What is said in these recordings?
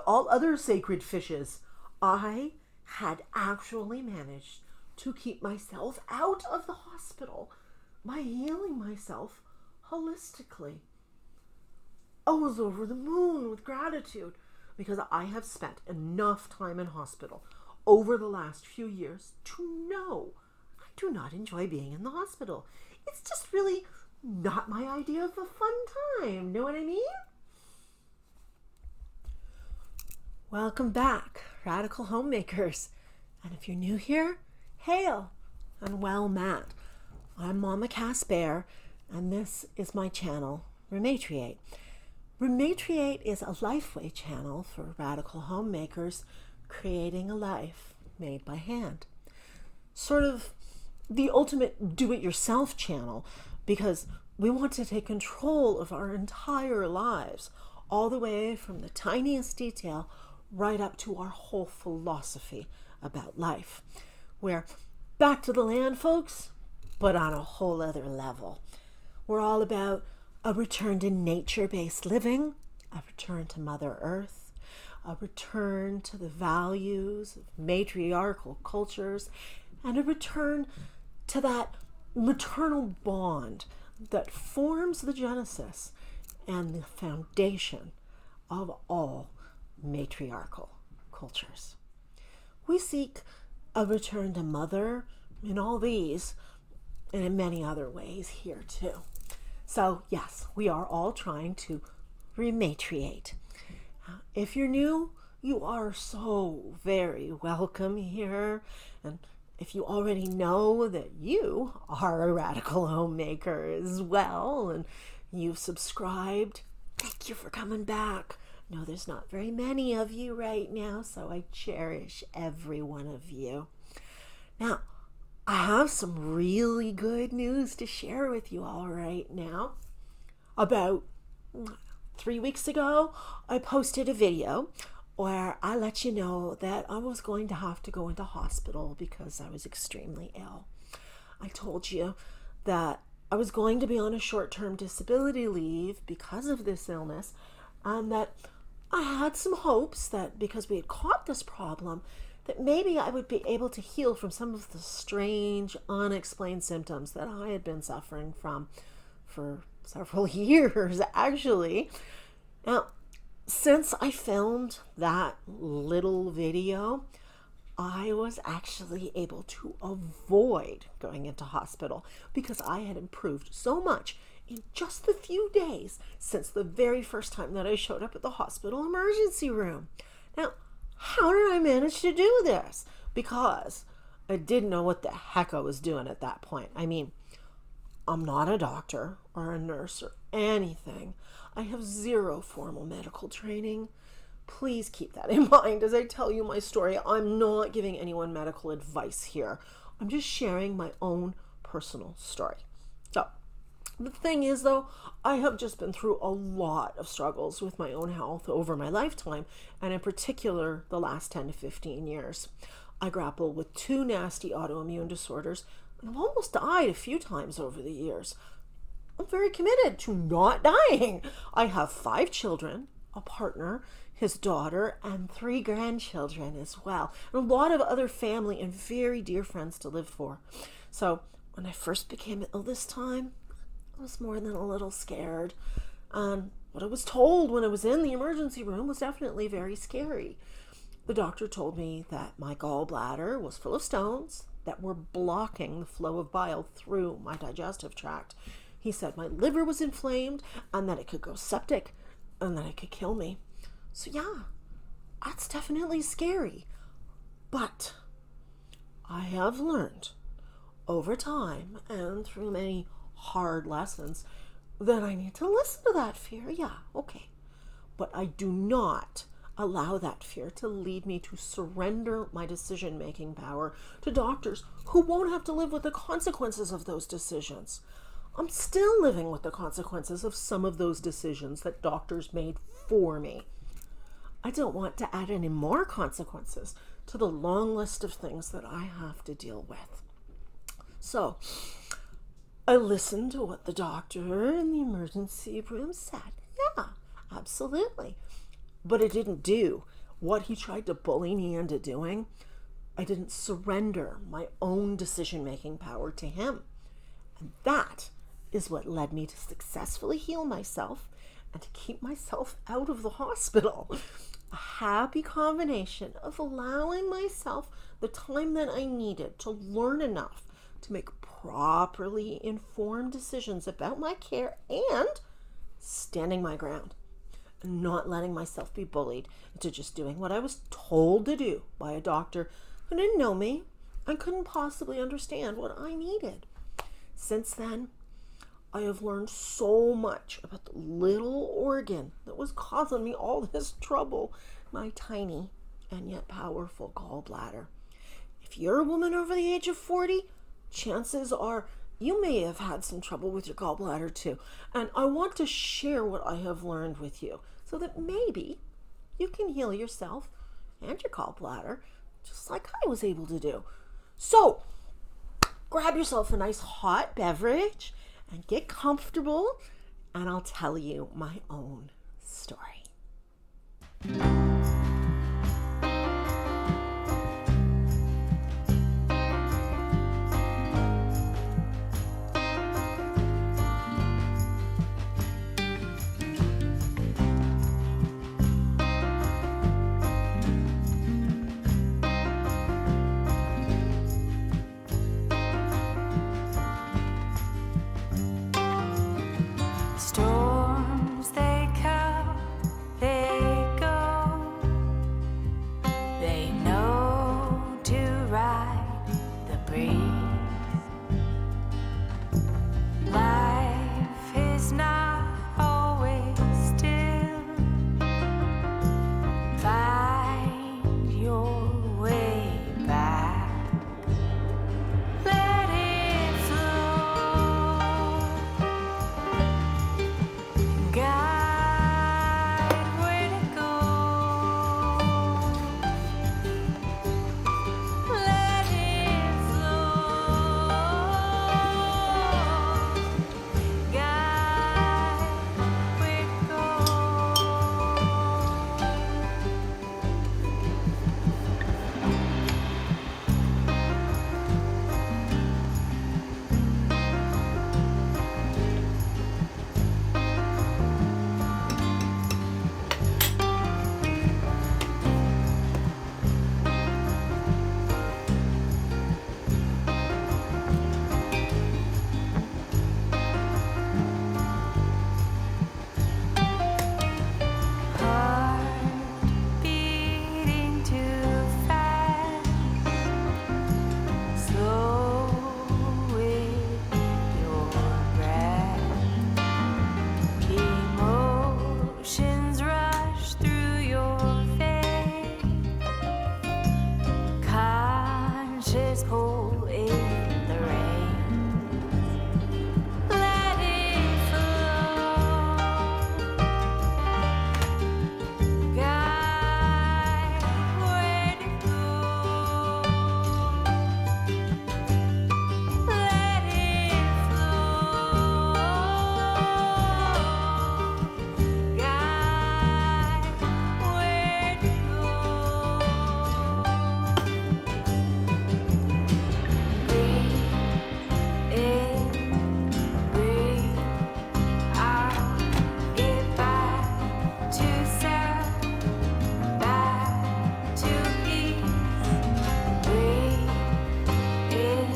all other sacred fishes, I had actually managed to keep myself out of the hospital by healing myself holistically. I was over the moon with gratitude because I have spent enough time in hospital over the last few years to know I do not enjoy being in the hospital. It's just really not my idea of a fun time. Know what I mean? Welcome back, Radical Homemakers. And if you're new here, hail and well met. I'm Mama Cass Bear, and this is my channel, Rematriate. Rematriate is a lifeway channel for radical homemakers creating a life made by hand. Sort of the ultimate do-it-yourself channel, because we want to take control of our entire lives, all the way from the tiniest detail right up to our whole philosophy about life. We're back to the land, folks, but on a whole other level. We're all about a return to nature-based living, a return to Mother Earth, a return to the values of matriarchal cultures, and a return to that maternal bond that forms the genesis and the foundation of all matriarchal cultures. We seek a return to Mother in all these and in many other ways here too. So yes, we are all trying to rematriate. If you're new, you are so very welcome here. And if you already know that you are a radical homemaker as well and you've subscribed, thank you for coming back. No, there's not very many of you right now, so I cherish every one of you. Now, I have some really good news to share with you all right now. About 3 weeks ago, I posted a video where I let you know that I was going to have to go into hospital because I was extremely ill. I told you that I was going to be on a short-term disability leave because of this illness, and that I had some hopes that because we had caught this problem, that maybe I would be able to heal from some of the strange, unexplained symptoms that I had been suffering from for several years, actually. Now, since I filmed that little video, I was actually able to avoid going into hospital because I had improved so much in just the few days since the very first time that I showed up at the hospital emergency room. Now, how did I manage to do this? Because I didn't know what the heck I was doing at that point. I mean, I'm not a doctor or a nurse or anything. I have zero formal medical training. Please keep that in mind as I tell you my story. I'm not giving anyone medical advice here. I'm just sharing my own personal story. So, the thing is, though, I have just been through a lot of struggles with my own health over my lifetime, and in particular, the last 10 to 15 years. I grapple with 2 nasty autoimmune disorders, and I've almost died a few times over the years. I'm very committed to not dying. I have 5 children, a partner, his daughter, and 3 grandchildren as well, and a lot of other family and very dear friends to live for. So when I first became ill this time, I was more than a little scared. And what I was told when I was in the emergency room was definitely very scary. The doctor told me that my gallbladder was full of stones that were blocking the flow of bile through my digestive tract. He said my liver was inflamed and that it could go septic and that it could kill me. So yeah, that's definitely scary. But I have learned over time and through many hard lessons that I need to listen to that fear. Yeah, okay. But I do not allow that fear to lead me to surrender my decision-making power to doctors who won't have to live with the consequences of those decisions. I'm still living with the consequences of some of those decisions that doctors made for me. I don't want to add any more consequences to the long list of things that I have to deal with. So, I listened to what the doctor in the emergency room said. Yeah, absolutely. but it didn't do what he tried to bully me into doing. I didn't surrender my own decision-making power to him. And that is what led me to successfully heal myself and to keep myself out of the hospital. A happy combination of allowing myself the time that I needed to learn enough to make properly informed decisions about my care and standing my ground and not letting myself be bullied into just doing what I was told to do by a doctor who didn't know me and couldn't possibly understand what I needed. Since then, I have learned so much about the little organ that was causing me all this trouble, my tiny and yet powerful gallbladder. If you're a woman over the age of 40, chances are you may have had some trouble with your gallbladder too. And I want to share what I have learned with you so that maybe you can heal yourself and your gallbladder just like I was able to do. So, grab yourself a nice hot beverage and get comfortable, and I'll tell you my own story. Storms, they come, they go. They know to ride the breeze. Life is not always still. Find your way back. Let it flow. Guide where to go. Let it flow. Guide where to go. Heart beating too fast. Slow with your breath. Emotions rush through your veins. Conscious pull in the reins. Let it flow. Guide where to go. Let it flow. Guide where to go. Breathe in, breathe out. Get back to self. Back to peace. Breathe in,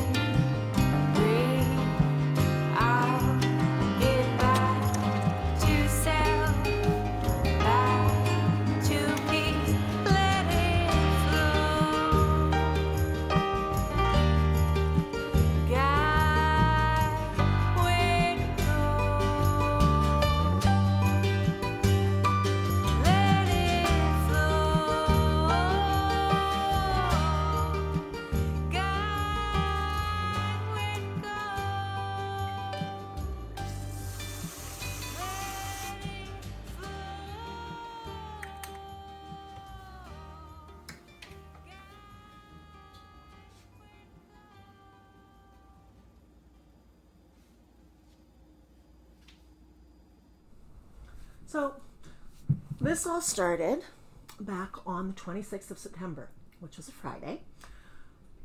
breathe out. Get back to self. Back to peace. Let it flow. Guide where to go. Let it flow. Guide where to go. So, This all started back on the 26th of September, which was a Friday.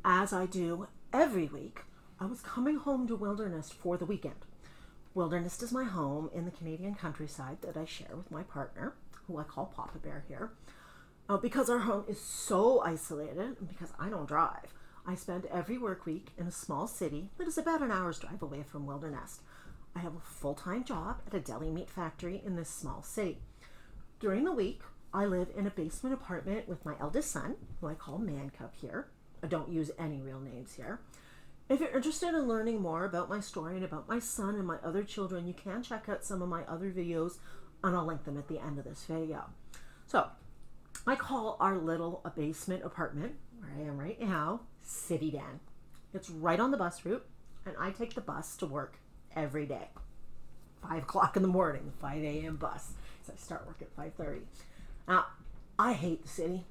As I do every week, I was coming home to Wilderness for the weekend. Wilderness is my home in the Canadian countryside that I share with my partner, who I call Papa Bear here. Because our home is so isolated and because I don't drive, I spend every work week in a small city that is about an hour's drive away from Wilderness. I have a full-time job at a deli meat factory in this small city. During the week, I live in a basement apartment with my eldest son, who I call Man Cub here. I don't use any real names here. If you're interested in learning more about my story and about my son and my other children, you can check out some of my other videos, and I'll link them at the end of this video. So, I call our little basement apartment, where I am right now, City Den. It's right on the bus route, and I take the bus to work every day. 5 o'clock in the morning, the 5 a.m. bus. So I start work at 5:30. Now, I hate the city.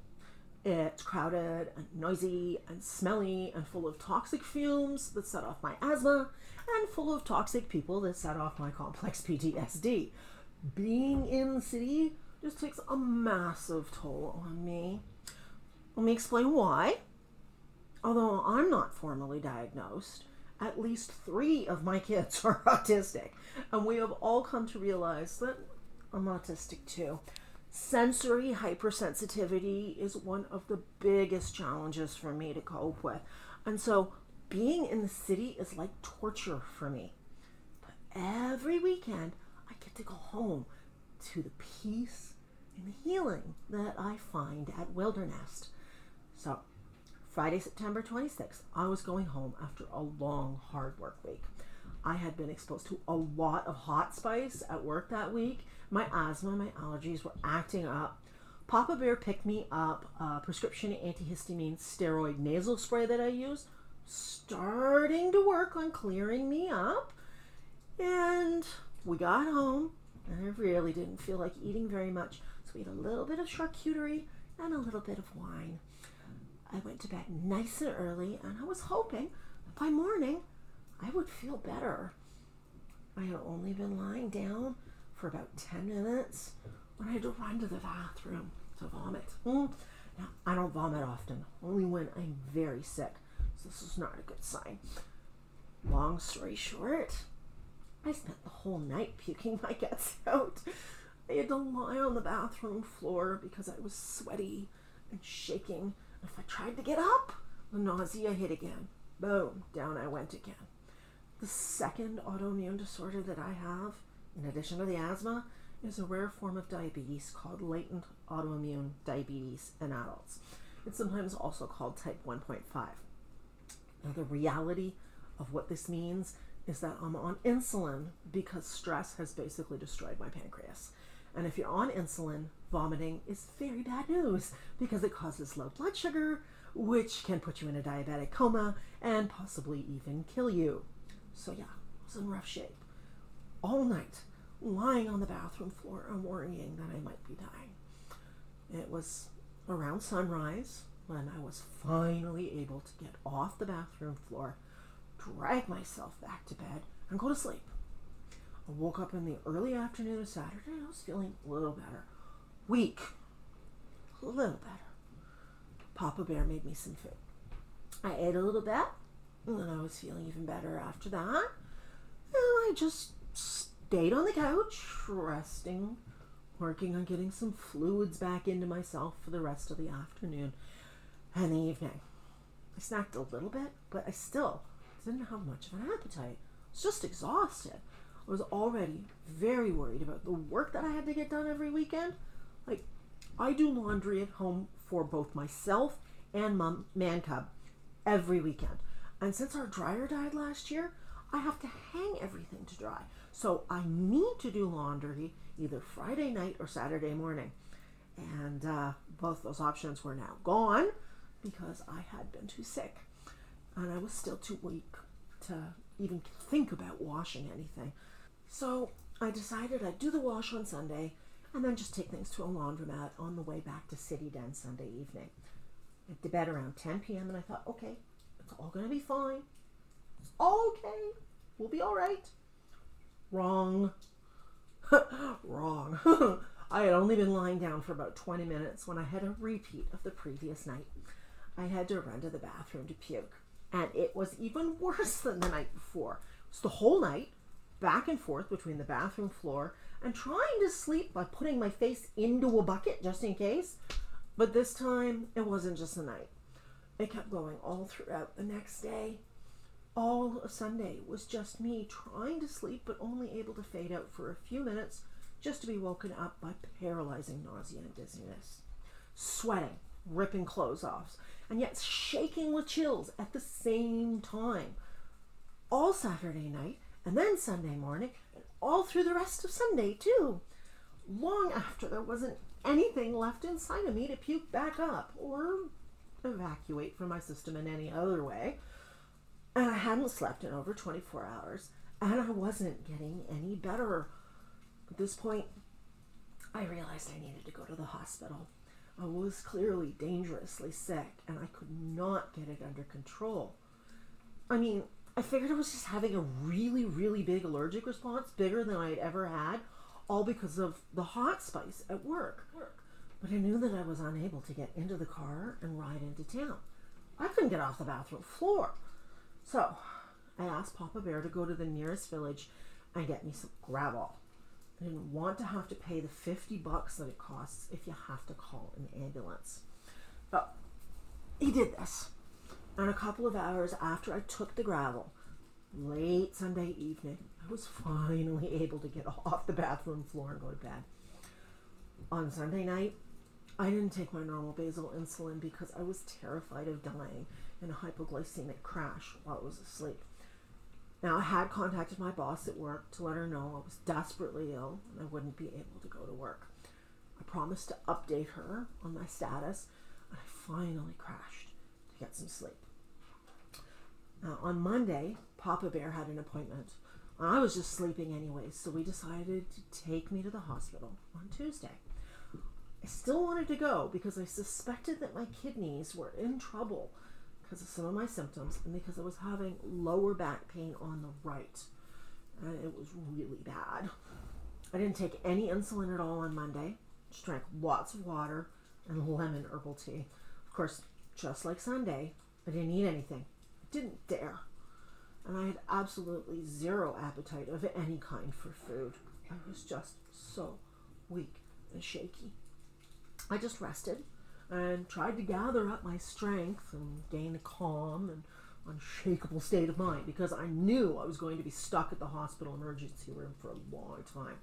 It's crowded and noisy and smelly and full of toxic fumes that set off my asthma and full of toxic people that set off my complex PTSD. Being in the city just takes a massive toll on me. Let me explain why. Although I'm not formally diagnosed, at least 3 of my kids are autistic, and we have all come to realize that I'm autistic too. Sensory hypersensitivity is one of the biggest challenges for me to cope with. And so being in the city is like torture for me. But every weekend, I get to go home to the peace and the healing that I find at Wilderness. So Friday, September 26th, I was going home after a long, hard work week. I had been exposed to a lot of hot spice at work that week. My asthma, my allergies were acting up. Papa Bear picked me up a prescription antihistamine steroid nasal spray that I use, starting to work on clearing me up. And we got home, and I really didn't feel like eating very much, so we ate a little bit of charcuterie and a little bit of wine. I went to bed nice and early, and I was hoping that by morning I would feel better. I had only been lying down for about 10 minutes when I had to run to the bathroom to vomit. Now, I don't vomit often, only when I'm very sick, so this is not a good sign. Long story short, I spent the whole night puking my guts out. I had to lie on the bathroom floor because I was sweaty and shaking. If I tried to get up, the nausea hit again. Boom, down I went again. The second autoimmune disorder that I have, in addition to the asthma, is a rare form of diabetes called latent autoimmune diabetes in adults. It's sometimes also called type 1.5. Now, the reality of what this means is that I'm on insulin because stress has basically destroyed my pancreas. And if you're on insulin, vomiting is very bad news because it causes low blood sugar, which can put you in a diabetic coma and possibly even kill you. So yeah, I was in rough shape. All night, lying on the bathroom floor and worrying that I might be dying. It was around sunrise when I was finally able to get off the bathroom floor, drag myself back to bed, and go to sleep. I woke up in the early afternoon of Saturday and I was feeling a little better. Weak. A little better. Papa Bear made me some food. I ate a little bit, and then I was feeling even better after that. And I just stayed on the couch, resting, working on getting some fluids back into myself for the rest of the afternoon and the evening. I snacked a little bit, but I still didn't have much of an appetite. I was just exhausted. I was already very worried about the work that I had to get done every weekend. Like, I do laundry at home for both myself and Man Cub every weekend. And since our dryer died last year, I have to hang everything to dry. So I need to do laundry either Friday night or Saturday morning. And both those options were now gone because I had been too sick. And I was still too weak to even think about washing anything. So I decided I'd do the wash on Sunday and then just take things to a laundromat on the way back to City Den Sunday evening. I went to bed around 10 p.m. and I thought, okay, it's all going to be fine. It's all okay. We'll be all right. Wrong. Wrong. I had only been lying down for about 20 minutes when I had a repeat of the previous night. I had to run to the bathroom to puke, and it was even worse than the night before. It was the whole night, back and forth between the bathroom floor and trying to sleep by putting my face into a bucket just in case. But this time, it wasn't just a night. It kept going all throughout the next day. All of Sunday was just me trying to sleep, but only able to fade out for a few minutes just to be woken up by paralyzing nausea and dizziness. Sweating, ripping clothes off, and yet shaking with chills at the same time. All Saturday night, and then Sunday morning, and all through the rest of Sunday too. Long after there wasn't anything left inside of me to puke back up or evacuate from my system in any other way. And I hadn't slept in over 24 hours, and I wasn't getting any better. At this point, I realized I needed to go to the hospital. I was clearly dangerously sick, and I could not get it under control. I mean, I figured I was just having a really, really big allergic response, bigger than I'd ever had, all because of the hot spice at work. But I knew that I was unable to get into the car and ride into town. I couldn't get off the bathroom floor. So I asked Papa Bear to go to the nearest village and get me some gravel. I didn't want to have to pay the $50 that it costs if you have to call an ambulance. But he did this. And a couple of hours after I took the gravel, late Sunday evening, I was finally able to get off the bathroom floor and go to bed. On Sunday night, I didn't take my normal basal insulin because I was terrified of dying in a hypoglycemic crash while I was asleep. Now, I had contacted my boss at work to let her know I was desperately ill and I wouldn't be able to go to work. I promised to update her on my status, and I finally crashed to get some sleep. Now, on Monday, Papa Bear had an appointment. I was just sleeping anyway, so we decided to take me to the hospital on Tuesday. I still wanted to go because I suspected that my kidneys were in trouble because of some of my symptoms and because I was having lower back pain on the right. And it was really bad. I didn't take any insulin at all on Monday. Just drank lots of water and lemon herbal tea. Of course, just like Sunday, I didn't eat anything. I didn't dare. And I had absolutely zero appetite of any kind for food. I was just so weak and shaky. I just rested and tried to gather up my strength and gain a calm and unshakable state of mind because I knew I was going to be stuck at the hospital emergency room for a long time.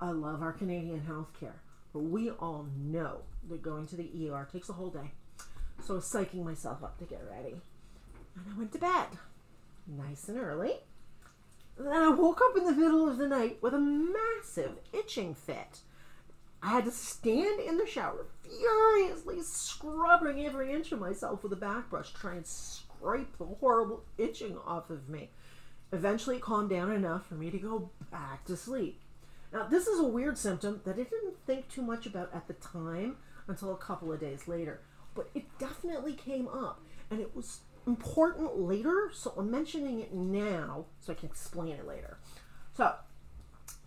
I love our Canadian healthcare, but we all know that going to the ER takes a whole day. So I was psyching myself up to get ready. And I went to bed, nice and early. And then I woke up in the middle of the night with a massive itching fit. I had to stand in the shower, furiously scrubbing every inch of myself with a back brush, trying to scrape the horrible itching off of me. Eventually it calmed down enough for me to go back to sleep. Now, this is a weird symptom that I didn't think too much about at the time until a couple of days later, but it definitely came up, and it was important later, so I'm mentioning it now so I can explain it later. So,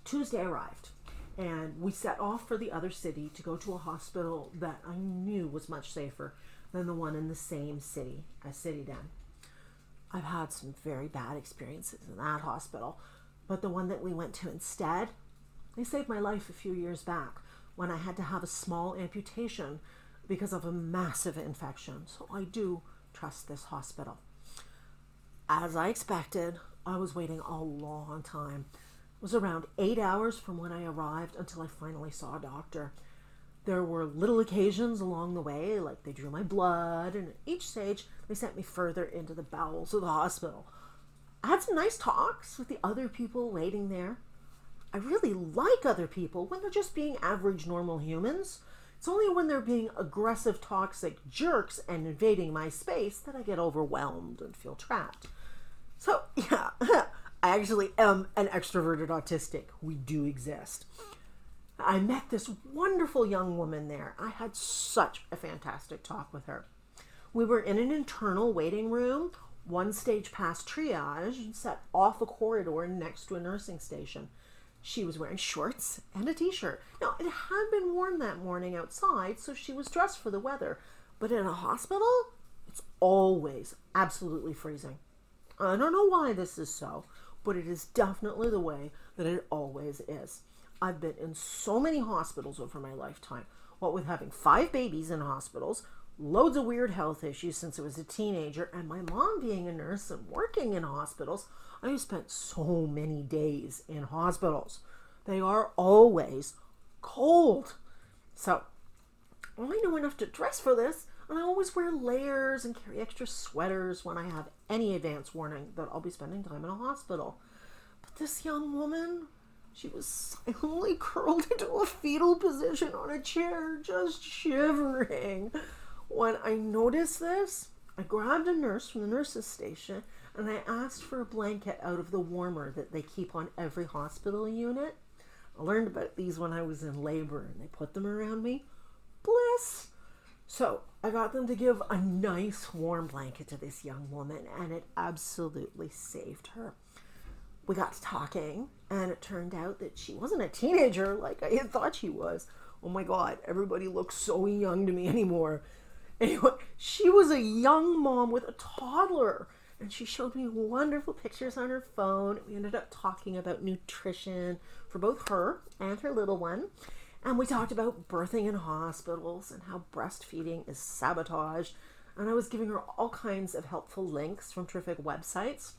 Tuesday arrived, and we set off for the other city to go to a hospital that I knew was much safer than the one in the same city as City Den. I've had some very bad experiences in that hospital, but the one that we went to instead, they saved my life a few years back when I had to have a small amputation because of a massive infection, so I do trust this hospital. As I expected, I was waiting a long time. It was around 8 hours from when I arrived until I finally saw a doctor. There were little occasions along the way, like they drew my blood, and at each stage they sent me further into the bowels of the hospital. I had some nice talks with the other people waiting there. I really like other people when they're just being average normal humans. It's only when they're being aggressive, toxic jerks and invading my space that I get overwhelmed and feel trapped. So, yeah, I actually am an extroverted autistic. We do exist. I met this wonderful young woman there. I had such a fantastic talk with her. We were in an internal waiting room, one stage past triage, and set off a corridor next to a nursing station. She was wearing shorts and a t-shirt. Now, it had been warm that morning outside, so she was dressed for the weather. But in a hospital, it's always absolutely freezing. I don't know why this is so, but it is definitely the way that it always is. I've been in so many hospitals over my lifetime. What with having 5 babies in hospitals, loads of weird health issues since I was a teenager, and my mom being a nurse and working in hospitals, I have spent so many days in hospitals. They are always cold. So I know enough to dress for this, and I always wear layers and carry extra sweaters when I have any advance warning that I'll be spending time in a hospital. But this young woman, she was silently curled into a fetal position on a chair, just shivering. When I noticed this, I grabbed a nurse from the nurse's station and I asked for a blanket out of the warmer that they keep on every hospital unit. I learned about these when I was in labor and they put them around me. Bliss! So I got them to give a nice warm blanket to this young woman, and it absolutely saved her. We got to talking, and it turned out that she wasn't a teenager like I had thought she was. Oh my God, everybody looks so young to me anymore. Anyway, she was a young mom with a toddler, and she showed me wonderful pictures on her phone. We ended up talking about nutrition for both her and her little one. And we talked about birthing in hospitals and how breastfeeding is sabotaged. And I was giving her all kinds of helpful links from terrific websites.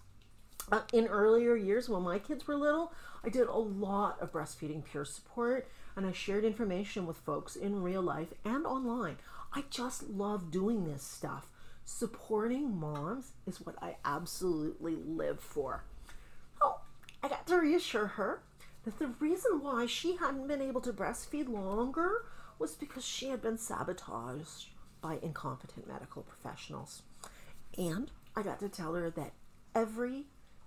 In earlier years, when my kids were little, I did a lot of breastfeeding peer support, and I shared information with folks in real life and online. I just love doing this stuff. Supporting moms is what I absolutely live for. Oh, I got to reassure her that the reason why she hadn't been able to breastfeed longer was because she had been sabotaged by incompetent medical professionals. And I got to tell her that every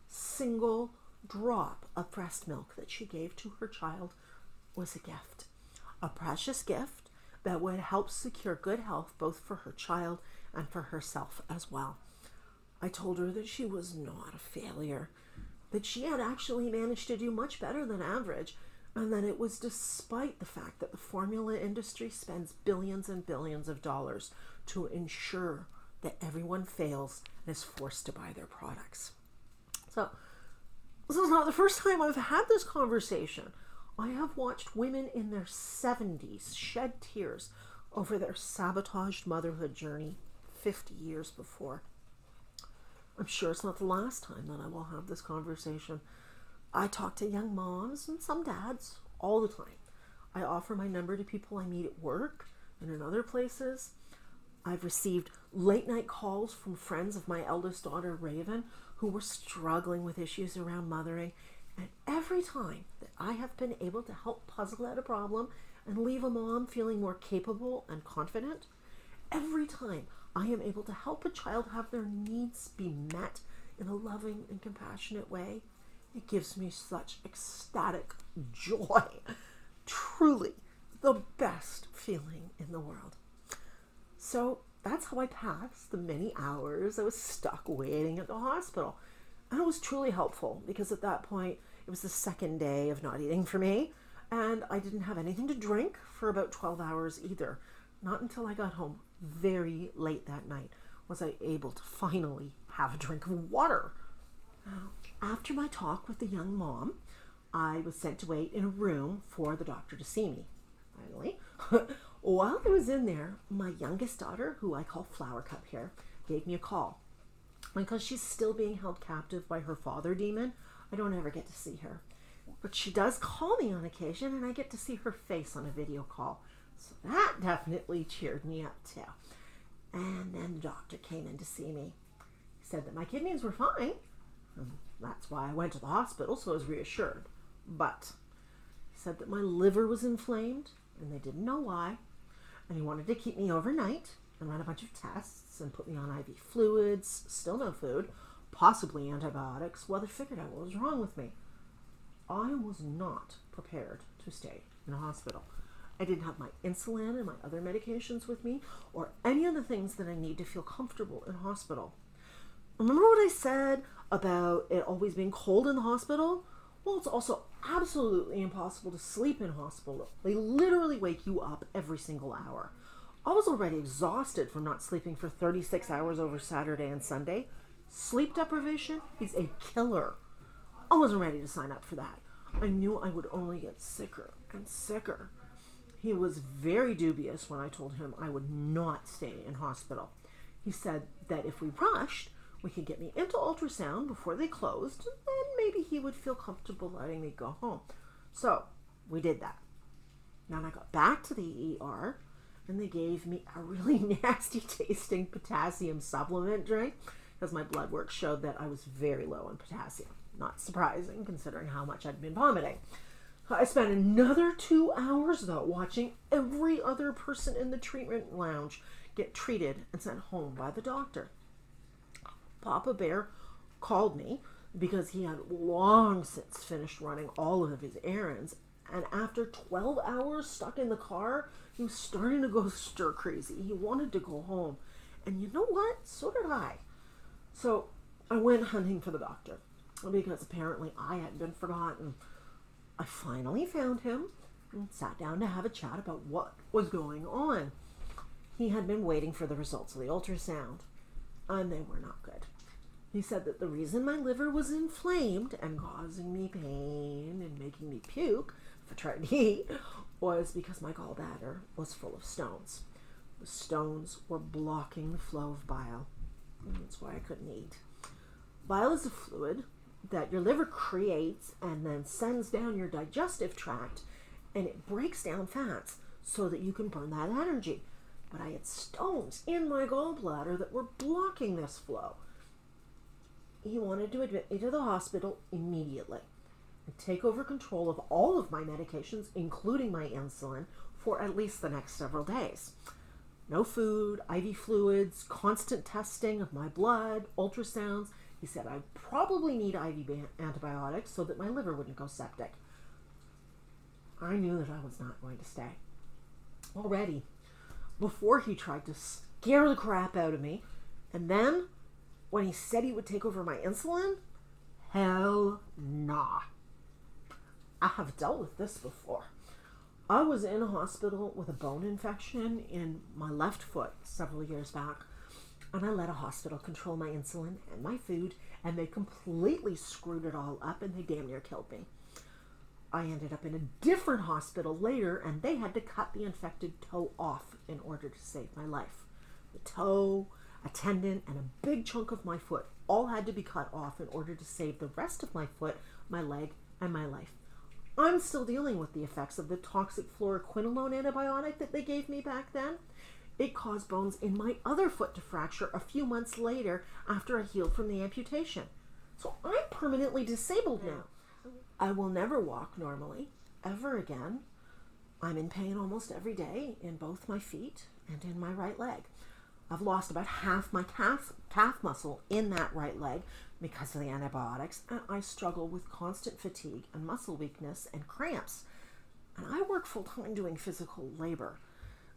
single drop of breast milk that she gave to her child was a gift, a precious gift that would help secure good health both for her child and for herself as well. I told her that she was not a failure, that she had actually managed to do much better than average, and that it was despite the fact that the formula industry spends billions and billions of dollars to ensure that everyone fails and is forced to buy their products. So, this is not the first time I've had this conversation. I have watched women in their 70s shed tears over their sabotaged motherhood journey 50 years before. I'm sure it's not the last time that I will have this conversation. I talk to young moms and some dads all the time. I offer my number to people I meet at work and in other places. I've received late night calls from friends of my eldest daughter, Raven, who were struggling with issues around mothering. And every time that I have been able to help puzzle out a problem and leave a mom feeling more capable and confident, every time I am able to help a child have their needs be met in a loving and compassionate way, it gives me such ecstatic joy. Truly the best feeling in the world. So that's how I passed the many hours I was stuck waiting at the hospital. And it was truly helpful because at that point, it was the second day of not eating for me, and I didn't have anything to drink for about 12 hours either. Not until I got home very late that night was I able to finally have a drink of water. After my talk with the young mom, I was sent to wait in a room for the doctor to see me. Finally, while I was in there, my youngest daughter, who I call Flower Cup here, gave me a call. Because she's still being held captive by her father demon, I don't ever get to see her. But she does call me on occasion, and I get to see her face on a video call. So that definitely cheered me up too. And then the doctor came in to see me. He said that my kidneys were fine. And that's why I went to the hospital, so I was reassured. But he said that my liver was inflamed, and they didn't know why. And he wanted to keep me overnight and run a bunch of tests and put me on IV fluids, still no food, possibly antibiotics, while they figured out what was wrong with me. I was not prepared to stay in a hospital. I didn't have my insulin and my other medications with me, or any of the things that I need to feel comfortable in hospital. Remember what I said about it always being cold in the hospital? Well, it's also absolutely impossible to sleep in hospital. They literally wake you up every single hour. I was already exhausted from not sleeping for 36 hours over Saturday and Sunday. Sleep deprivation is a killer. I wasn't ready to sign up for that. I knew I would only get sicker and sicker. He was very dubious when I told him I would not stay in hospital. He said that if we rushed, we could get me into ultrasound before they closed, and then maybe he would feel comfortable letting me go home. So we did that. Then I got back to the ER, and they gave me a really nasty tasting potassium supplement drink because my blood work showed that I was very low in potassium. Not surprising considering how much I'd been vomiting. I spent another 2 hours though watching every other person in the treatment lounge get treated and sent home by the doctor. Papa Bear called me because he had long since finished running all of his errands, and after 12 hours stuck in the car, he was starting to go stir crazy. He wanted to go home. And you know what? So did I. So I went hunting for the doctor because apparently I had been forgotten. I finally found him and sat down to have a chat about what was going on. He had been waiting for the results of the ultrasound, and they were not good. He said that the reason my liver was inflamed and causing me pain and making me puke if I tried to eat was because my gallbladder was full of stones. The stones were blocking the flow of bile, and that's why I couldn't eat. Bile is a fluid that your liver creates and then sends down your digestive tract, and it breaks down fats so that you can burn that energy. But I had stones in my gallbladder that were blocking this flow. He wanted to admit me to the hospital immediately and take over control of all of my medications, including my insulin, for at least the next several days. No food, IV fluids, constant testing of my blood, ultrasounds. He said I'd probably need IV antibiotics so that my liver wouldn't go septic. I knew that I was not going to stay. Already, before he tried to scare the crap out of me, and then when he said he would take over my insulin, hell nah. I have dealt with this before. I was in a hospital with a bone infection in my left foot several years back, and I let a hospital control my insulin and my food, and they completely screwed it all up, and they damn near killed me. I ended up in a different hospital later, and they had to cut the infected toe off in order to save my life. The toe, a tendon, and a big chunk of my foot all had to be cut off in order to save the rest of my foot, my leg, and my life. I'm still dealing with the effects of the toxic fluoroquinolone antibiotic that they gave me back then. It caused bones in my other foot to fracture a few months later after I healed from the amputation. So I'm permanently disabled now. I will never walk normally, ever again. I'm in pain almost every day in both my feet and in my right leg. I've lost about half my calf muscle in that right leg because of the antibiotics, and I struggle with constant fatigue and muscle weakness and cramps. And I work full-time doing physical labor.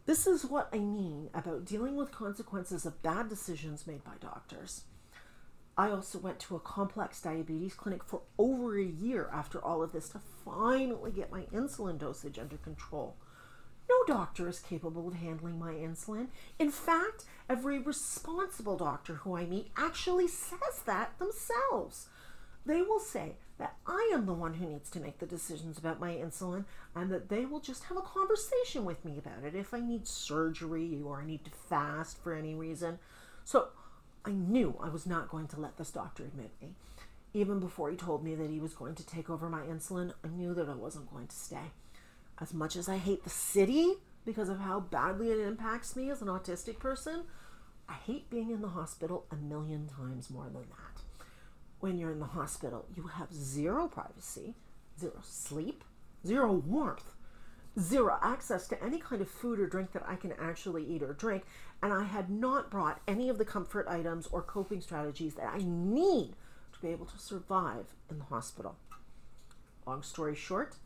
This is what I mean about dealing with consequences of bad decisions made by doctors. I also went to a complex diabetes clinic for over a year after all of this to finally get my insulin dosage under control. No doctor is capable of handling my insulin. In fact, every responsible doctor who I meet actually says that themselves. They will say that I am the one who needs to make the decisions about my insulin, and that they will just have a conversation with me about it if I need surgery or I need to fast for any reason. So I knew I was not going to let this doctor admit me. Even before he told me that he was going to take over my insulin, I knew that I wasn't going to stay. As much as I hate the city because of how badly it impacts me as an autistic person, I hate being in the hospital a million times more than that. When you're in the hospital, you have zero privacy, zero sleep, zero warmth, zero access to any kind of food or drink that I can actually eat or drink, and I had not brought any of the comfort items or coping strategies that I need to be able to survive in the hospital. Long story short,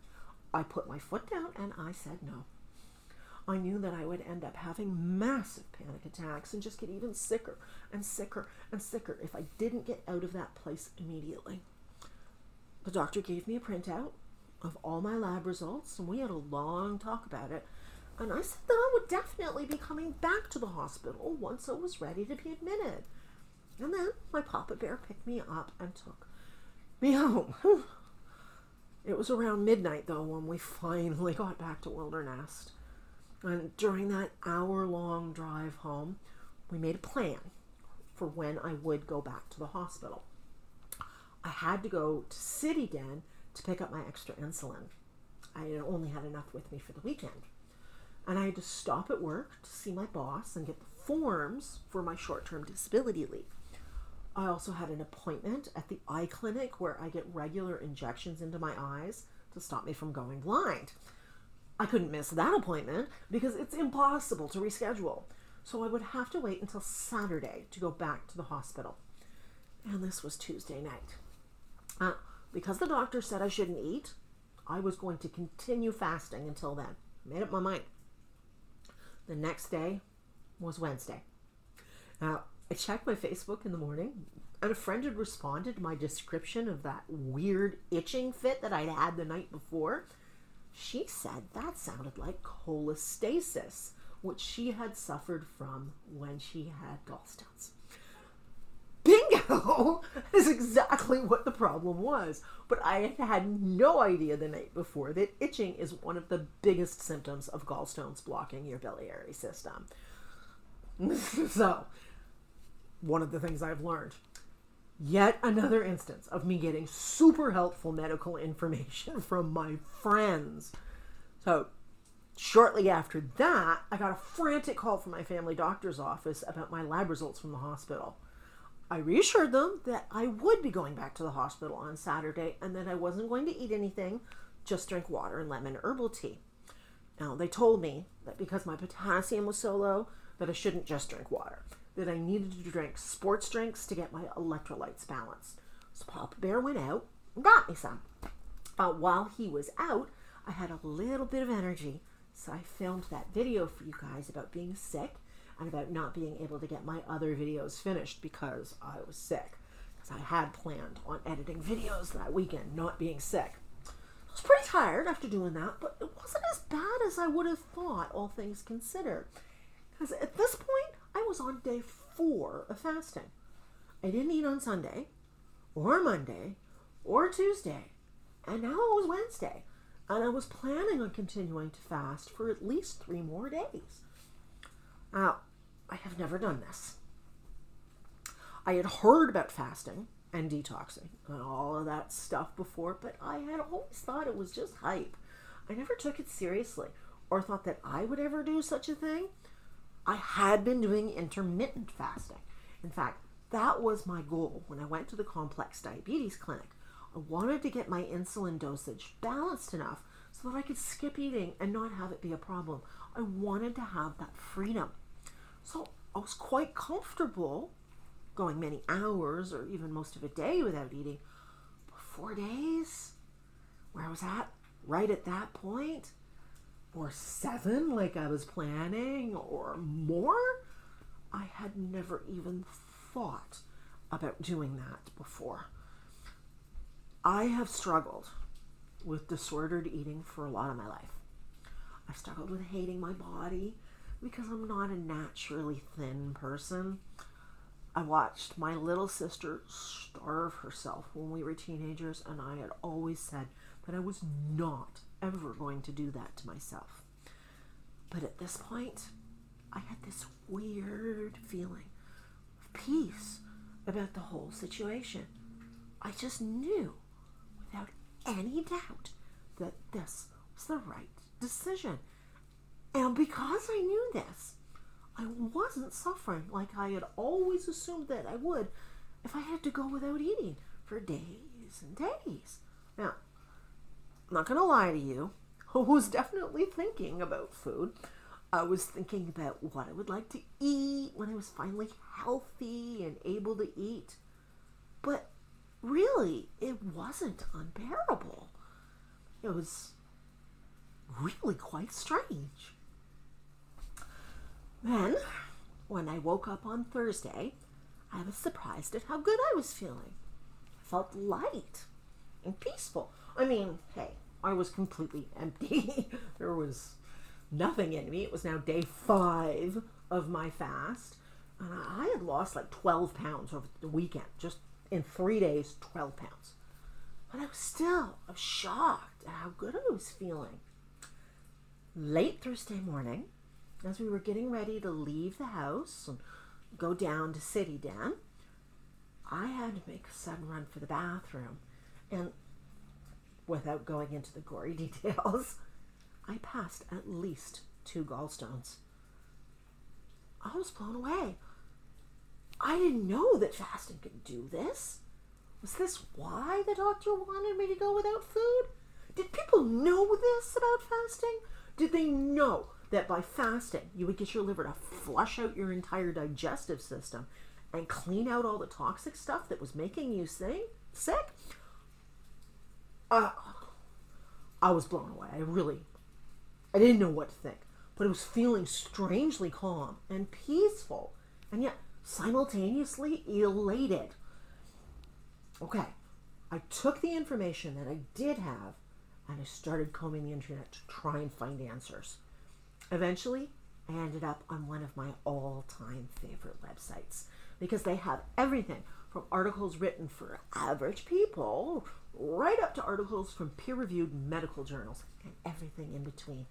I put my foot down and I said no. I knew that I would end up having massive panic attacks and just get even sicker and sicker and sicker if I didn't get out of that place immediately. The doctor gave me a printout of all my lab results, and we had a long talk about it. And I said that I would definitely be coming back to the hospital once I was ready to be admitted. And then my Papa Bear picked me up and took me home. It was around midnight, though, when we finally got back to Wildernest. And during that hour-long drive home, we made a plan for when I would go back to the hospital. I had to go to City Den to pick up my extra insulin. I had only had enough with me for the weekend. And I had to stop at work to see my boss and get the forms for my short-term disability leave. I also had an appointment at the eye clinic where I get regular injections into my eyes to stop me from going blind. I couldn't miss that appointment because it's impossible to reschedule. So I would have to wait until Saturday to go back to the hospital. And this was Tuesday night. Because the doctor said I shouldn't eat, I was going to continue fasting until then. I made up my mind. The next day was Wednesday. Now, I checked my Facebook in the morning, and a friend had responded to my description of that weird itching fit that I'd had the night before. She said that sounded like cholestasis, which she had suffered from when she had gallstones. Bingo! Is exactly what the problem was. But I had no idea the night before that itching is one of the biggest symptoms of gallstones blocking your biliary system. So, one of the things I've learned. Yet another instance of me getting super helpful medical information from my friends. So, shortly after that, I got a frantic call from my family doctor's office about my lab results from the hospital. I reassured them that I would be going back to the hospital on Saturday and that I wasn't going to eat anything, just drink water and lemon herbal tea. Now, they told me that because my potassium was so low, that I shouldn't just drink water, that I needed to drink sports drinks to get my electrolytes balanced. So Papa Bear went out and got me some. While he was out, I had a little bit of energy, so I filmed that video for you guys about being sick and about not being able to get my other videos finished because I was sick. Because I had planned on editing videos that weekend, not being sick. I was pretty tired after doing that, but it wasn't as bad as I would have thought, all things considered. Because at this point, I was on day 4 of fasting. I didn't eat on Sunday, or Monday, or Tuesday, and now it was Wednesday. And I was planning on continuing to fast for at least 3 more days. Now, I have never done this. I had heard about fasting and detoxing and all of that stuff before, but I had always thought it was just hype. I never took it seriously or thought that I would ever do such a thing. I had been doing intermittent fasting. In fact, that was my goal when I went to the complex diabetes clinic. I wanted to get my insulin dosage balanced enough so that I could skip eating and not have it be a problem. I wanted to have that freedom. So I was quite comfortable going many hours or even most of a day without eating. But 4 days, where I was at right at that point, or 7 like I was planning, or more, I had never even thought about doing that before. I have struggled with disordered eating for a lot of my life. I struggled with hating my body because I'm not a naturally thin person. I watched my little sister starve herself when we were teenagers, and I had always said that I was not ever going to do that to myself. But at this point, I had this weird feeling of peace about the whole situation. I just knew without any doubt that this was the right decision. And because I knew this, I wasn't suffering like I had always assumed that I would if I had to go without eating for days and days. Now, I'm not going to lie to you, I was definitely thinking about food. I was thinking about what I would like to eat when I was finally healthy and able to eat. But really, it wasn't unbearable. It was really quite strange. Then, when I woke up on Thursday, I was surprised at how good I was feeling. I felt light and peaceful. I mean, hey, I was completely empty. There was nothing in me. It was now day 5 of my fast. And I had lost like 12 pounds over the weekend. Just in 3 days, 12 pounds. But I was shocked at how good I was feeling. Late Thursday morning, as we were getting ready to leave the house and go down to City Den, I had to make a sudden run for the bathroom. And without going into the gory details, I passed at least 2 gallstones. I was blown away. I didn't know that fasting could do this. Was this why the doctor wanted me to go without food? Did people know this about fasting? Did they know that by fasting you would get your liver to flush out your entire digestive system and clean out all the toxic stuff that was making you sick? I was blown away. I didn't know what to think, but I was feeling strangely calm and peaceful, and yet simultaneously elated. Okay, I took the information that I did have and I started combing the internet to try and find answers. Eventually, I ended up on one of my all-time favorite websites because they have everything from articles written for average people right up to articles from peer-reviewed medical journals and everything in between.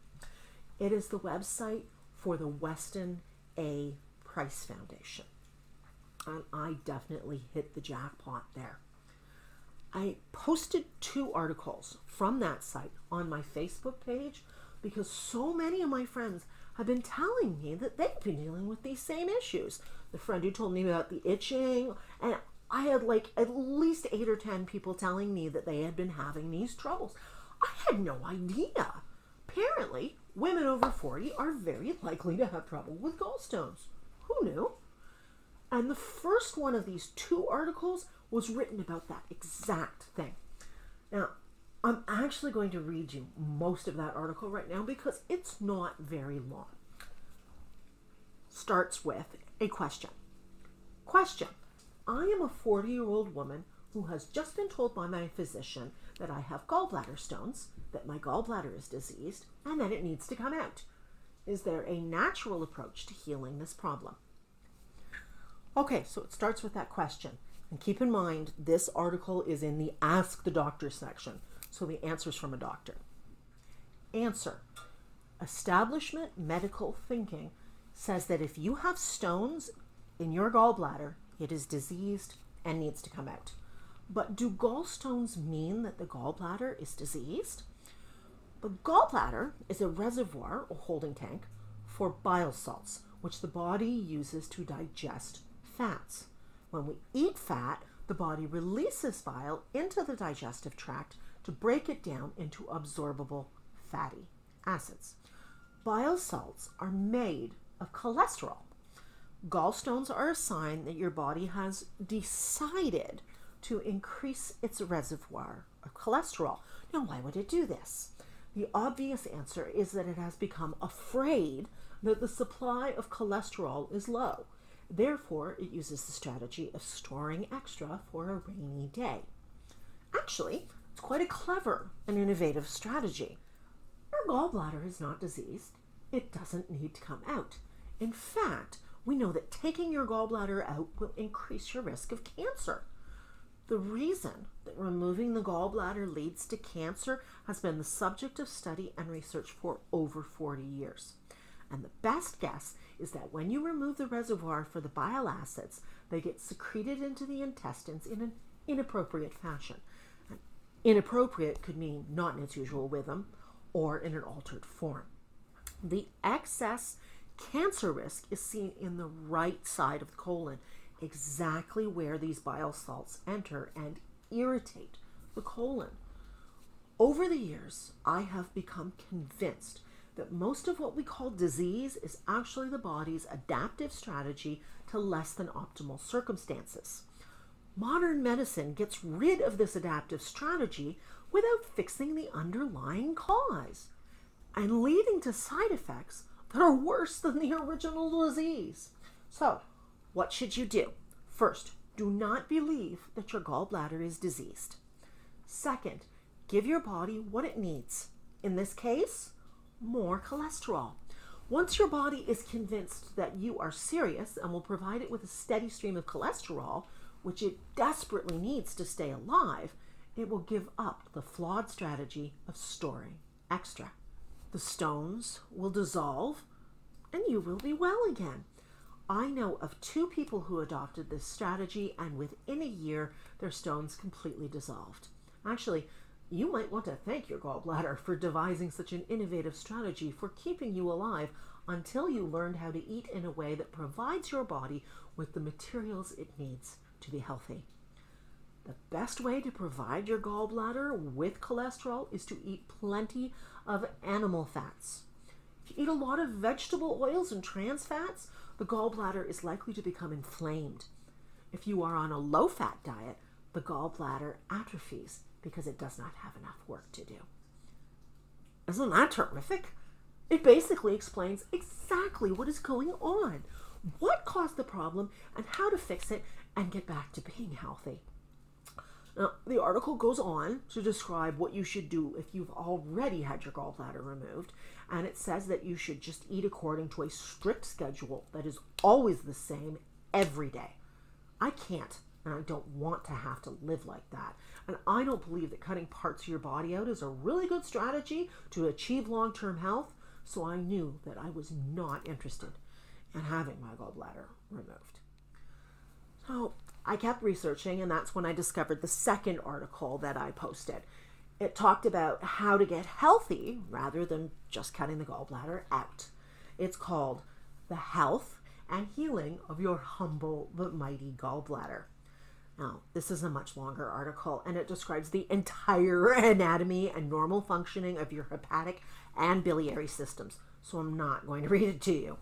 It is the website for the Weston A. Price Foundation. And I definitely hit the jackpot there. I posted 2 articles from that site on my Facebook page because so many of my friends have been telling me that they've been dealing with these same issues. The friend who told me about the itching, and I had like at least 8 or 10 people telling me that they had been having these troubles. I had no idea. Apparently, women over 40 are very likely to have trouble with gallstones. Who knew? And the first one of these 2 articles was written about that exact thing. Now, I'm actually going to read you most of that article right now because it's not very long. Starts with a question. Question. I am a 40-year-old woman who has just been told by my physician that I have gallbladder stones, that my gallbladder is diseased, and that it needs to come out. Is there a natural approach to healing this problem? Okay, so it starts with that question. And keep in mind, this article is in the Ask the Doctor section, so the answer's from a doctor. Answer. Establishment medical thinking says that if you have stones in your gallbladder, it is diseased and needs to come out. But do gallstones mean that the gallbladder is diseased? The gallbladder is a reservoir or holding tank for bile salts, which the body uses to digest fats. When we eat fat, the body releases bile into the digestive tract to break it down into absorbable fatty acids. Bile salts are made of cholesterol. Gallstones are a sign that your body has decided to increase its reservoir of cholesterol. Now, why would it do this? The obvious answer is that it has become afraid that the supply of cholesterol is low. Therefore, it uses the strategy of storing extra for a rainy day. Actually, it's quite a clever and innovative strategy. Your gallbladder is not diseased. It doesn't need to come out. In fact, we know that taking your gallbladder out will increase your risk of cancer. The reason that removing the gallbladder leads to cancer has been the subject of study and research for over 40 years. And the best guess is that when you remove the reservoir for the bile acids, they get secreted into the intestines in an inappropriate fashion. And inappropriate could mean not in its usual rhythm or in an altered form. The excess cancer risk is seen in the right side of the colon, exactly where these bile salts enter and irritate the colon. Over the years, I have become convinced that most of what we call disease is actually the body's adaptive strategy to less than optimal circumstances. Modern medicine gets rid of this adaptive strategy without fixing the underlying cause and leading to side effects that are worse than the original disease. So, what should you do? First, do not believe that your gallbladder is diseased. Second, give your body what it needs. In this case, more cholesterol. Once your body is convinced that you are serious and will provide it with a steady stream of cholesterol, which it desperately needs to stay alive, it will give up the flawed strategy of storing extra. The stones will dissolve and you will be well again. I know of 2 people who adopted this strategy, and within a year, their stones completely dissolved. Actually, you might want to thank your gallbladder for devising such an innovative strategy for keeping you alive until you learned how to eat in a way that provides your body with the materials it needs to be healthy. The best way to provide your gallbladder with cholesterol is to eat plenty of animal fats. If you eat a lot of vegetable oils and trans fats, the gallbladder is likely to become inflamed. If you are on a low-fat diet, the gallbladder atrophies because it does not have enough work to do. Isn't that terrific? It basically explains exactly what is going on, what caused the problem, and how to fix it and get back to being healthy. Now, the article goes on to describe what you should do if you've already had your gallbladder removed, and it says that you should just eat according to a strict schedule that is always the same every day. I can't, and I don't want to have to live like that. And I don't believe that cutting parts of your body out is a really good strategy to achieve long-term health, so I knew that I was not interested in having my gallbladder removed. So I kept researching, and that's when I discovered the second article that I posted. It talked about how to get healthy rather than just cutting the gallbladder out. It's called The Health and Healing of Your Humble but Mighty Gallbladder. Now, this is a much longer article, and it describes the entire anatomy and normal functioning of your hepatic and biliary systems, so I'm not going to read it to you.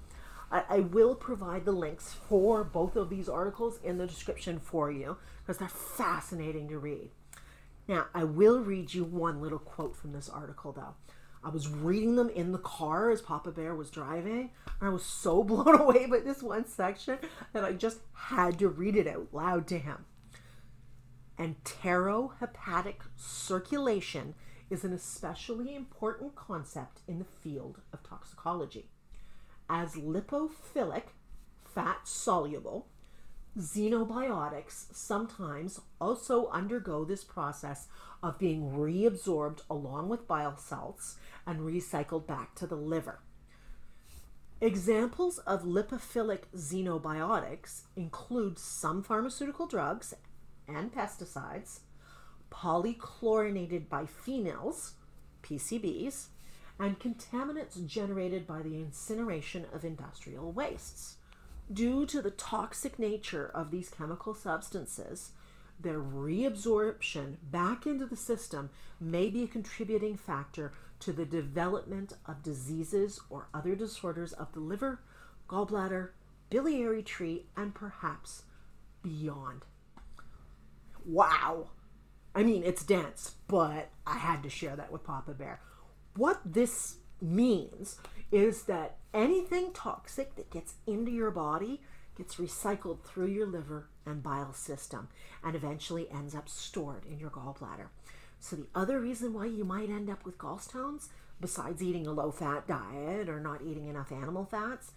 I will provide the links for both of these articles in the description for you because they're fascinating to read. Now, I will read you one little quote from this article, though. I was reading them in the car as Papa Bear was driving, and I was so blown away by this one section that I just had to read it out loud to him. Enterohepatic circulation is an especially important concept in the field of toxicology. As lipophilic, fat-soluble, xenobiotics sometimes also undergo this process of being reabsorbed along with bile salts and recycled back to the liver. Examples of lipophilic xenobiotics include some pharmaceutical drugs and pesticides, polychlorinated biphenyls, PCBs, and contaminants generated by the incineration of industrial wastes. Due to the toxic nature of these chemical substances, their reabsorption back into the system may be a contributing factor to the development of diseases or other disorders of the liver, gallbladder, biliary tree, and perhaps beyond. Wow! I mean, it's dense, but I had to share that with Papa Bear. What this means is that anything toxic that gets into your body gets recycled through your liver and bile system and eventually ends up stored in your gallbladder. So the other reason why you might end up with gallstones, besides eating a low-fat diet or not eating enough animal fats,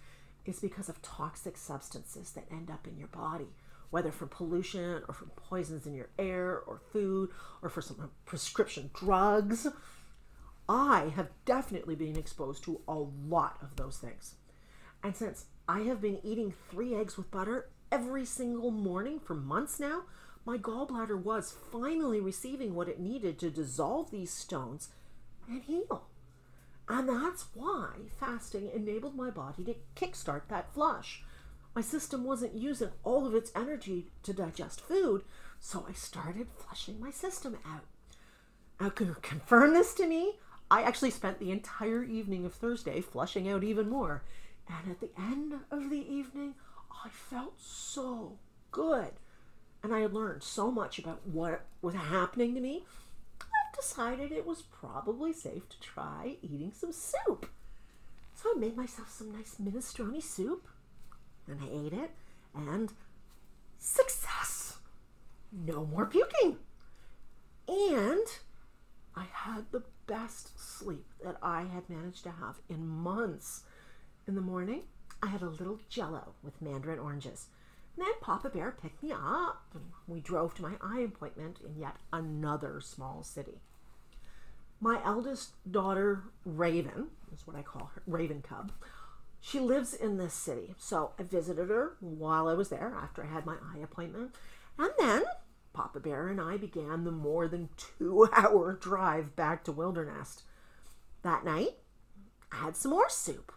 is because of toxic substances that end up in your body, whether from pollution or from poisons in your air or food or for some prescription drugs. I have definitely been exposed to a lot of those things. And since I have been eating 3 eggs with butter every single morning for months now, my gallbladder was finally receiving what it needed to dissolve these stones and heal. And that's why fasting enabled my body to kickstart that flush. My system wasn't using all of its energy to digest food, so I started flushing my system out. Now, can you confirm this to me? I actually spent the entire evening of Thursday flushing out even more. And at the end of the evening, I felt so good. And I had learned so much about what was happening to me. I decided it was probably safe to try eating some soup. So I made myself some nice minestrone soup. And I ate it. And success! No more puking. And I had the best sleep that I had managed to have in months. In the morning, I had a little jello with mandarin oranges. And then Papa Bear picked me up and we drove to my eye appointment in yet another small city. My eldest daughter, Raven, is what I call her, Raven Cub, she lives in this city. So I visited her while I was there after I had my eye appointment. And then Papa Bear and I began the more than 2-hour drive back to Wildernest. That night, I had some more soup.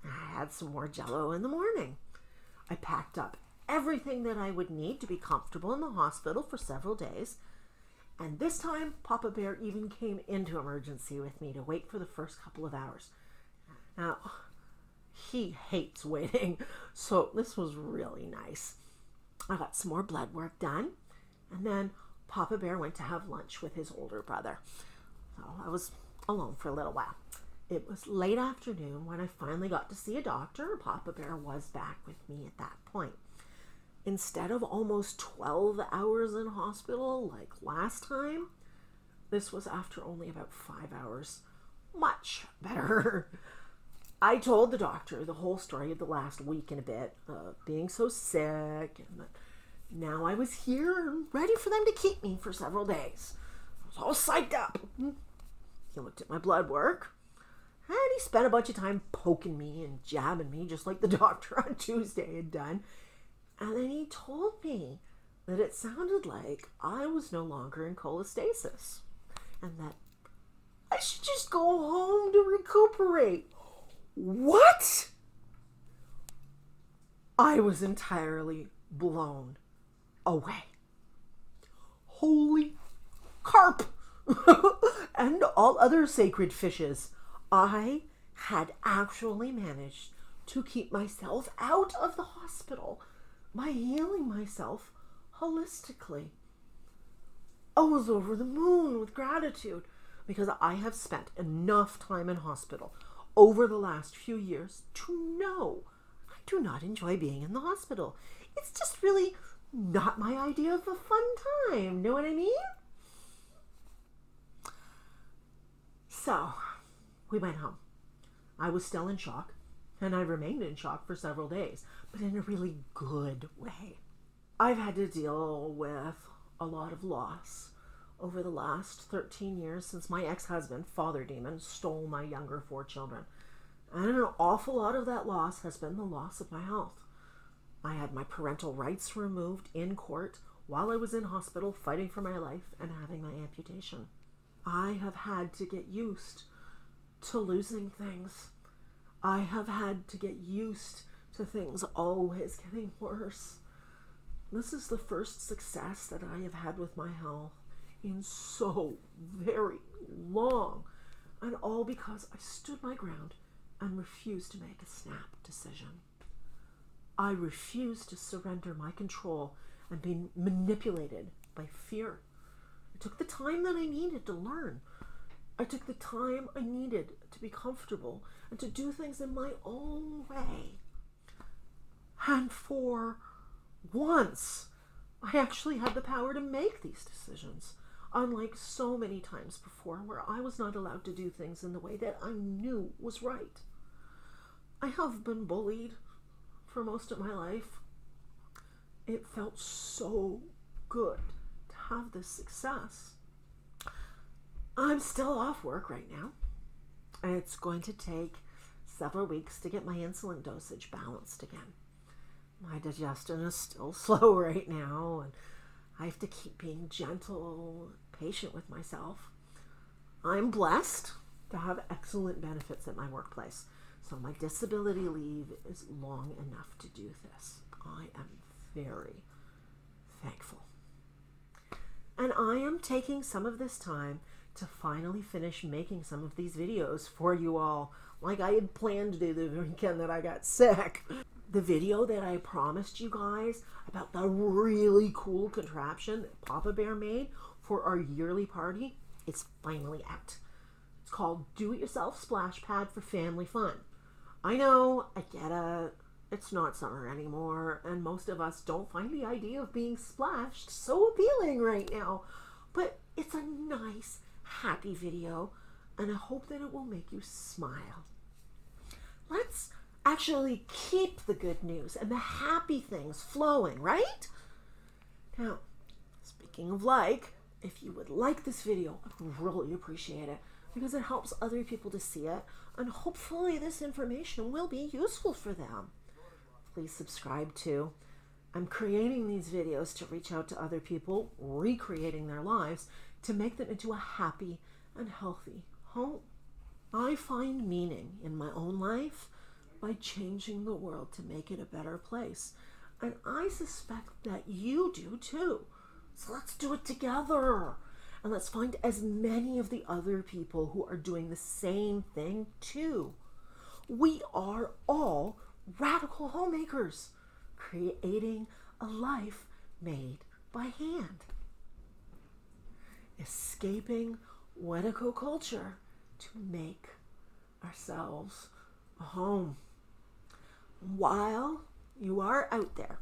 I had some more jello in the morning. I packed up everything that I would need to be comfortable in the hospital for several days. And this time, Papa Bear even came into emergency with me to wait for the first couple of hours. Now, he hates waiting, so this was really nice. I got some more blood work done, and then Papa Bear went to have lunch with his older brother. So I was alone for a little while. It was late afternoon when I finally got to see a doctor. Papa Bear was back with me at that point. Instead of almost 12 hours in hospital like last time, this was after only about 5 hours. Much better. I told the doctor the whole story of the last week and a bit, being so sick, and that now I was here and ready for them to keep me for several days. I was all psyched up. He looked at my blood work, and he spent a bunch of time poking me and jabbing me, just like the doctor on Tuesday had done. And then he told me that it sounded like I was no longer in cholestasis, and that I should just go home to recuperate. What? I was entirely blown away. Holy carp and all other sacred fishes. I had actually managed to keep myself out of the hospital by healing myself holistically. I was over the moon with gratitude because I have spent enough time in hospital over the last few years to know I do not enjoy being in the hospital. It's just really not my idea of a fun time. Know what I mean? So, we went home. I was still in shock, and I remained in shock for several days, but in a really good way. I've had to deal with a lot of loss over the last 13 years since my ex-husband, Father Demon, stole my younger 4 children. And an awful lot of that loss has been the loss of my health. I had my parental rights removed in court while I was in hospital fighting for my life and having my amputation. I have had to get used to losing things. I have had to get used to things always getting worse. This is the first success that I have had with my health in so very long, and all because I stood my ground and refused to make a snap decision. I refused to surrender my control and be manipulated by fear. I took the time that I needed to learn. I took the time I needed to be comfortable and to do things in my own way. And for once, I actually had the power to make these decisions, unlike so many times before where I was not allowed to do things in the way that I knew was right. I have been bullied for most of my life. It felt so good to have this success. I'm still off work right now. It's going to take several weeks to get my insulin dosage balanced again. My digestion is still slow right now, and I have to keep being gentle, patient with myself. I'm blessed to have excellent benefits at my workplace, so my disability leave is long enough to do this. I am very thankful. And I am taking some of this time to finally finish making some of these videos for you all, like I had planned to do the weekend that I got sick. The video that I promised you guys about the really cool contraption that Papa Bear made for our yearly party is finally out. It's called Do It Yourself Splash Pad for Family Fun. I know, I get it. It's not summer anymore, and most of us don't find the idea of being splashed so appealing right now. But it's a nice, happy video, and I hope that it will make you smile. Let's actually keep the good news and the happy things flowing, right? Now, speaking of like, if you would like this video, I'd really appreciate it because it helps other people to see it, and hopefully this information will be useful for them. Please subscribe too. I'm creating these videos to reach out to other people, recreating their lives to make them into a happy and healthy home. I find meaning in my own life by changing the world to make it a better place. And I suspect that you do too. So let's do it together. And let's find as many of the other people who are doing the same thing too. We are all radical homemakers, creating a life made by hand. Escaping Wedico culture to make ourselves a home. While you are out there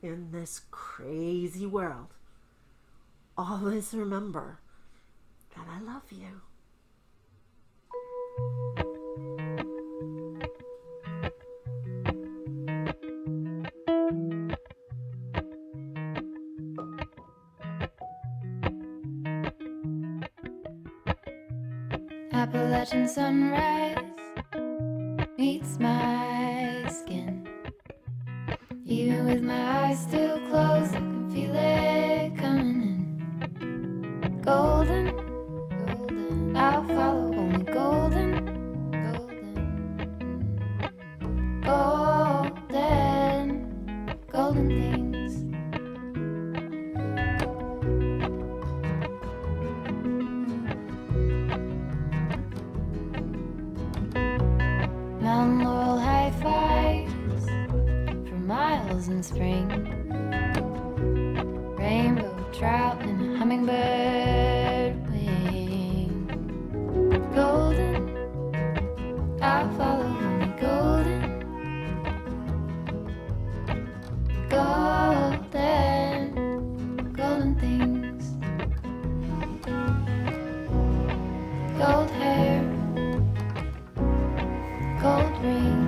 in this crazy world, always remember that I love you. Appalachian sunrise meets my skin. Even with my eyes still closed, I can feel it coming in. Golden, golden, I'll follow only golden, golden, golden, golden things. Mountain laurel high fives for miles in spring. Rainbow trout and a hummingbird wing. Golden, I'll follow only golden, golden, golden things. Gold hair, gold ring.